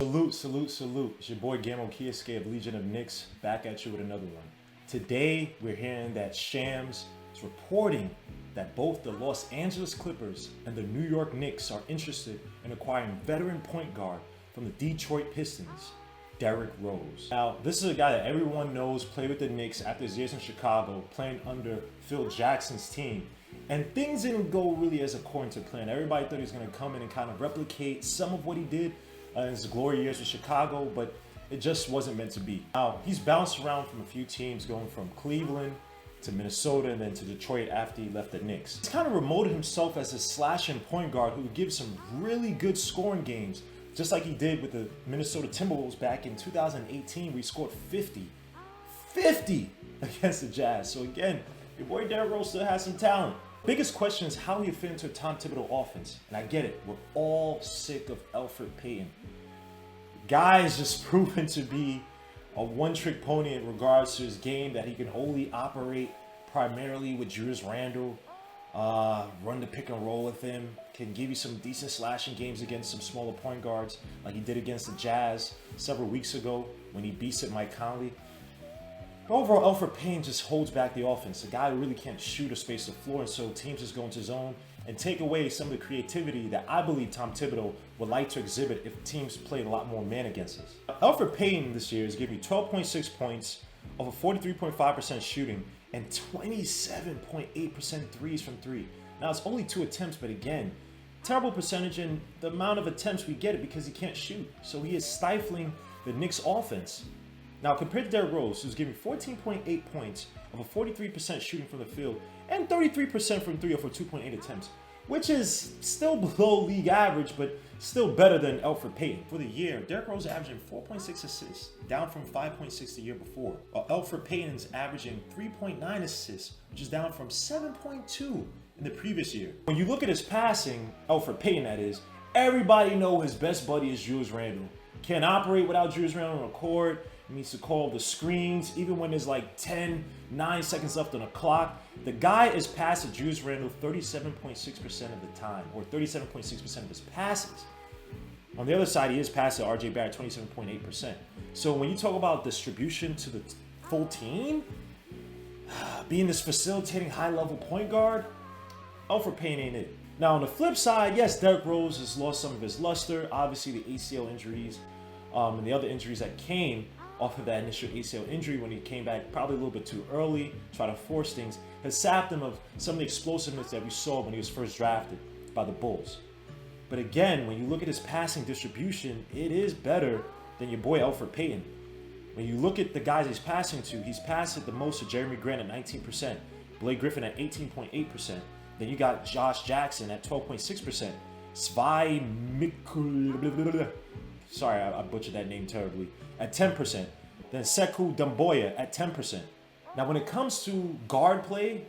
Salute, salute, salute. It's your boy Gammo Kiyosaki of Legion of Knicks, back at you with another one. Today, we're hearing that Shams is reporting that both the Los Angeles Clippers and the New York Knicks are interested in acquiring veteran point guard from the Detroit Pistons, Derrick Rose. Now, this is a guy that everyone knows played with the Knicks after his years in Chicago, playing under Phil Jackson's team. And things didn't go really as according to plan. Everybody thought he was going to come in and kind of replicate some of what he did in his glory years with Chicago, but it just wasn't meant to be. Now, he's bounced around from a few teams, going from Cleveland to Minnesota and then to Detroit after he left the Knicks. He's kind of promoted himself as a slashing point guard who would give some really good scoring games, just like he did with the Minnesota Timberwolves back in 2018, where he scored 50 against the Jazz. So again, your boy Derrick Rose still has some talent. Biggest question is how he fit into a Tom Thibodeau offense. And I get it, we're all sick of Elfrid Payton. Guy is just proven to be a one-trick pony in regards to his game, that he can only operate primarily with Julius Randle, run the pick and roll with him, can give you some decent slashing games against some smaller point guards, like he did against the Jazz several weeks ago when he beat Mike Conley. But overall, Elfrid Payton just holds back the offense. The guy who really can't shoot or space the floor, and so teams just go into zone and take away some of the creativity that I believe Tom Thibodeau would like to exhibit if teams played a lot more man against us. Elfrid Payton this year is giving you 12.6 points over 43.5% shooting and 27.8% threes from three. Now, it's only 2 attempts, but again, terrible percentage, and the amount of attempts we get it because he can't shoot. So he is stifling the Knicks offense. Now, compared to Derrick Rose, who's giving 14.8 points of a 43% shooting from the field and 33% from three over 2.8 attempts, which is still below league average, but still better than Elfrid Payton. For the year, Derrick Rose is averaging 4.6 assists, down from 5.6 the year before, while Elfrid Payton's averaging 3.9 assists, which is down from 7.2 in the previous year. When you look at his passing, Elfrid Payton that is, everybody know his best buddy is Julius Randle. Can't operate without Julius Randle on the court. He needs to call the screens, even when there's like 9 seconds left on the clock. The guy is passing Julius Randle 37.6% of the time, or 37.6% of his passes. On the other side, he is passing RJ Barrett 27.8%. So when you talk about distribution to the full team, being this facilitating high-level point guard, Elfrid Payton ain't it. Now, on the flip side, yes, Derrick Rose has lost some of his luster. Obviously, the ACL injuries and the other injuries that came off of that initial ACL injury when he came back probably a little bit too early, try to force things, has sapped him of some of the explosiveness that we saw when he was first drafted by the Bulls. But again, when you look at his passing distribution, it is better than your boy Elfrid Payton. When you look at the guys he's passing to, he's passed it the most to Jeremy Grant at 19%, Blake Griffin at 18.8%. Then you got Josh Jackson at 12.6%, sorry, I butchered that name terribly, at 10%. Then Sekou Doumbouya at 10%. Now, when it comes to guard play,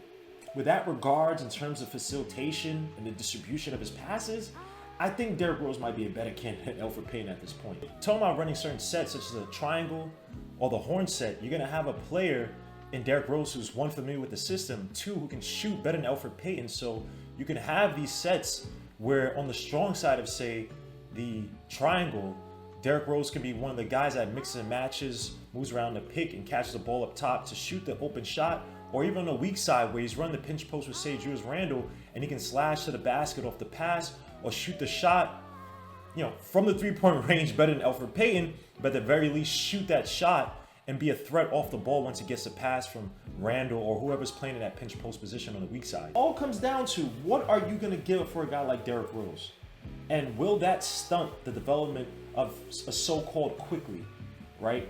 with that regards in terms of facilitation and the distribution of his passes, I think Derrick Rose might be a better candidate than Elfrid Payton at this point. Talking about running certain sets, such as a triangle or the horn set, you're going to have a player in Derrick Rose who's one, familiar with the system, two, who can shoot better than Elfrid Payton. So you can have these sets where on the strong side of, say, the triangle, Derrick Rose can be one of the guys that mixes and matches, moves around the pick and catches the ball up top to shoot the open shot, or even on the weak side where he's running the pinch post with, say, Julius Randle, and he can slash to the basket off the pass or shoot the shot, from the three-point range better than Elfrid Payton, but at the very least shoot that shot and be a threat off the ball once he gets a pass from Randle or whoever's playing in that pinch post position on the weak side. All comes down to, what are you going to give for a guy like Derrick Rose? And will that stunt the development of a so-called quickly, right?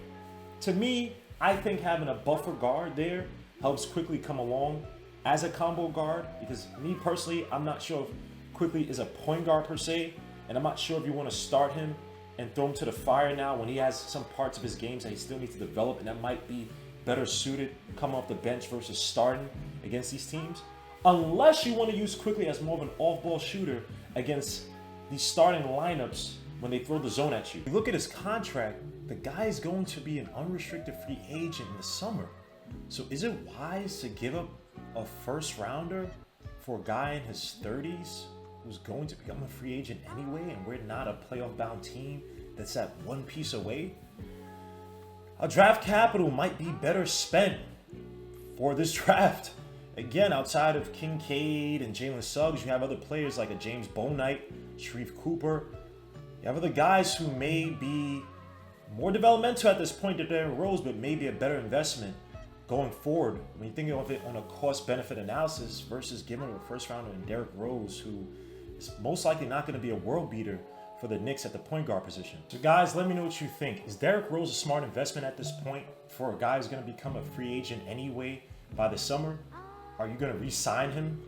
To me, I think having a buffer guard there helps quickly come along as a combo guard, because me personally, I'm not sure if quickly is a point guard per se, and I'm not sure if you want to start him and throw him to the fire now when he has some parts of his games that he still needs to develop, and that might be better suited coming off the bench versus starting against these teams. Unless you want to use quickly as more of an off-ball shooter against these starting lineups when they throw the zone at you. You look at his contract, the guy is going to be an unrestricted free agent in the summer. So is it wise to give up a first rounder for a guy in his 30s who's going to become a free agent anyway, and we're not a playoff bound team that's that one piece away, our draft capital might be better spent for this draft. Again, outside of Kincaid and Jalen Suggs, you have other players like a James Bouknight, Sharif Cooper. You have other guys who may be more developmental at this point than Derrick Rose, but maybe a better investment going forward when you think of it on a cost-benefit analysis versus giving a first rounder in Derrick Rose, who is most likely not going to be a world beater for the Knicks at the point guard position. So guys, let me know what you think. Is Derrick Rose a smart investment at this point for a guy who's going to become a free agent anyway by the summer? Are you going to re-sign him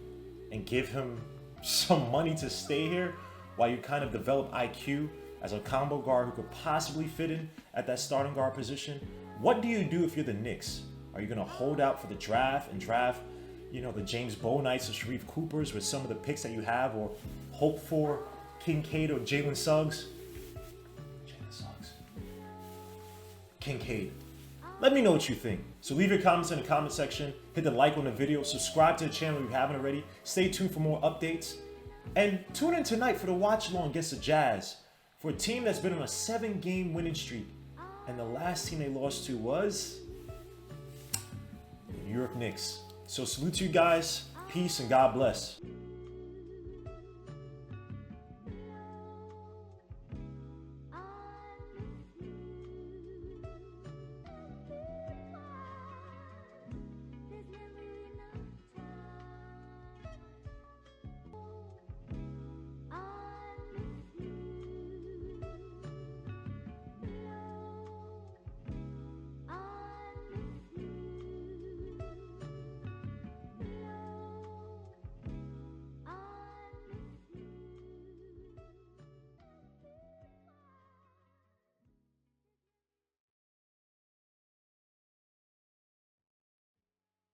and give him some money to stay here while you kind of develop IQ as a combo guard who could possibly fit in at that starting guard position? What do you do if you're the Knicks? Are you going to hold out for the draft and draft, the James Bouknights or Sharif Coopers with some of the picks that you have, or hope for Kincaid or Jalen Suggs? Kincaid. Let me know what you think. So leave your comments in the comment section, hit the like on the video, subscribe to the channel if you haven't already, stay tuned for more updates, and tune in tonight for the watch along against the Jazz, for a team that's been on a 7-game winning streak, and the last team they lost to was the New York Knicks. So salute to you guys, peace and God bless.